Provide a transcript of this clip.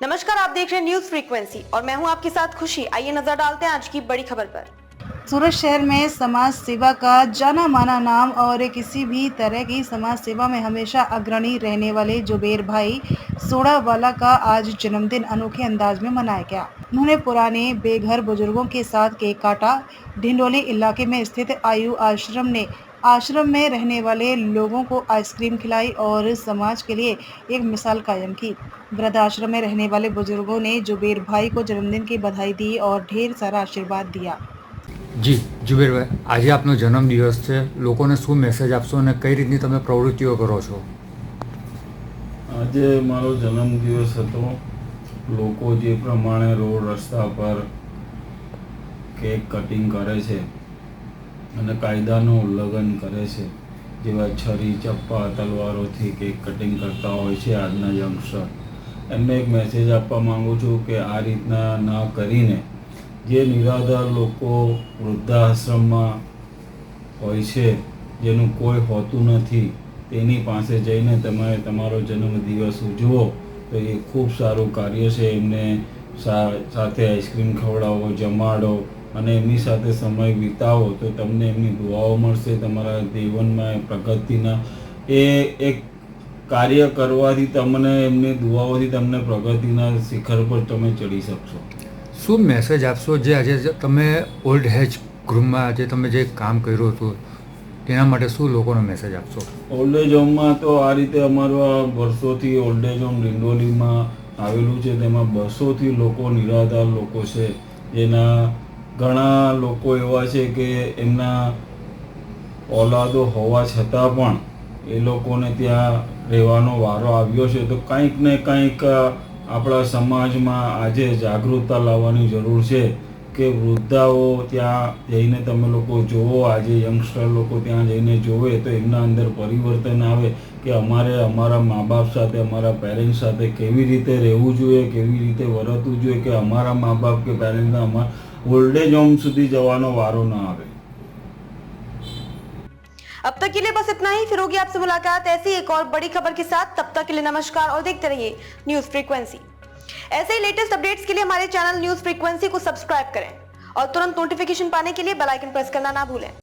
नमस्कार, आप देख रहे हैं न्यूज फ्रीक्वेंसी और मैं हूं आपके साथ खुशी। आइए नजर डालते हैं आज की बड़ी खबर पर। सूरत शहर में समाज सेवा का जाना माना नाम और किसी भी तरह की समाज सेवा में हमेशा अग्रणी रहने वाले जुबेर भाई सोडावाला का आज जन्मदिन अनोखे अंदाज में मनाया गया। उन्होंने पुराने बेघर बुजुर्गों के साथ केक काटा। ढिंडोली इलाके में स्थित आयु आश्रम में रहने वाले लोगों को आइसक्रीम खिलाई और समाज के लिए एक मिसाल कायम की। वृद्धाश्रम में रहने वाले बुजुर्गों ने जुबेर भाई को जन्मदिन की बधाई दी और ढेर सारा आशीर्वाद दिया। જી જુબેરભાઈ, આજે આપનો જન્મદિવસ છે, લોકોને શું મેસેજ આપશો અને કઈ રીતની તમે પ્રવૃત્તિઓ કરો છો? આજે મારો જન્મદિવસ હતો. લોકો જે પ્રમાણે રોડ રસ્તા પર કેક કટિંગ કરે છે અને કાયદાનું ઉલ્લંઘન કરે છે, જેવા છરી ચપ્પા તલવારોથી કેક કટિંગ કરતા હોય છે આજના યંગસ્ટર, એમને એક મેસેજ આપવા માગું છું કે આ રીતના ના કરીને જે નિરાધાર લોકો વૃદ્ધાશ્રમમાં હોય છે, જેનું કોઈ હોતું નથી, તેની પાસે જઈને તમે તમારો જન્મદિવસ ઉજવો તો એ ખૂબ સારું કાર્ય છે. એમને સાથે આઈસ્ક્રીમ ખવડાવો, જમાડો અને એમની સાથે સમય વિતાવો તો તમને એમની દુઆઓ મળશે. તમારા જીવનમાં પ્રગતિના એ એક કાર્ય કરવાથી તમને એમની દુઆઓથી તમને પ્રગતિના શિખર પર તમે ચડી શકશો. શું મેસેજ આપશો જે આજે તમે ઓલ્ડ એજ ગ્રુપમાં આજે તમે જે કામ કર્યું હતું તેના માટે શું લોકોનો મેસેજ આપશો? ઓલ્ડ એજ હોમમાં તો આ રીતે અમારું આ વર્ષોથી ઓલ્ડ એજ હોમ ડિંડોલીમાં આવેલું છે. તેમાં 200થી લોકો નિરાધાર લોકો છે, જેના ઘણા લોકો એવા છે કે એમના ઓલાદો હોવા છતાં પણ એ લોકોને ત્યાં રહેવાનો વારો આવ્યો છે. તો કંઈક ને કંઈક આપણા સમાજમાં આજે જાગૃતતા લાવવાની જરૂર છે કે વૃદ્ધાઓ ત્યાં જઈને તમે લોકો જુઓ, આજે યંગસ્ટર લોકો ત્યાં જઈને જોવે તો એમના અંદર પરિવર્તન આવે કે અમારે અમારા મા બાપ સાથે, અમારા પેરેન્ટ્સ સાથે કેવી રીતે રહેવું જોઈએ, કેવી રીતે વર્તવું જોઈએ કે અમારા મા બાપ કે પેરેન્ટ્સના અમારા ઓલ્ડ એજ હોમ સુધી જવાનો વારો ના આવે. अब तक के लिए बस इतना ही। फिर होगी आपसे मुलाकात ऐसी एक और बड़ी खबर के साथ। तब तक के लिए नमस्कार और देखते रहिए न्यूज फ्रीक्वेंसी। ऐसे ही लेटेस्ट अपडेट्स के लिए हमारे चैनल न्यूज फ्रीक्वेंसी को सब्सक्राइब करें और तुरंत नोटिफिकेशन पाने के लिए बेल आइकन प्रेस करना ना भूलें।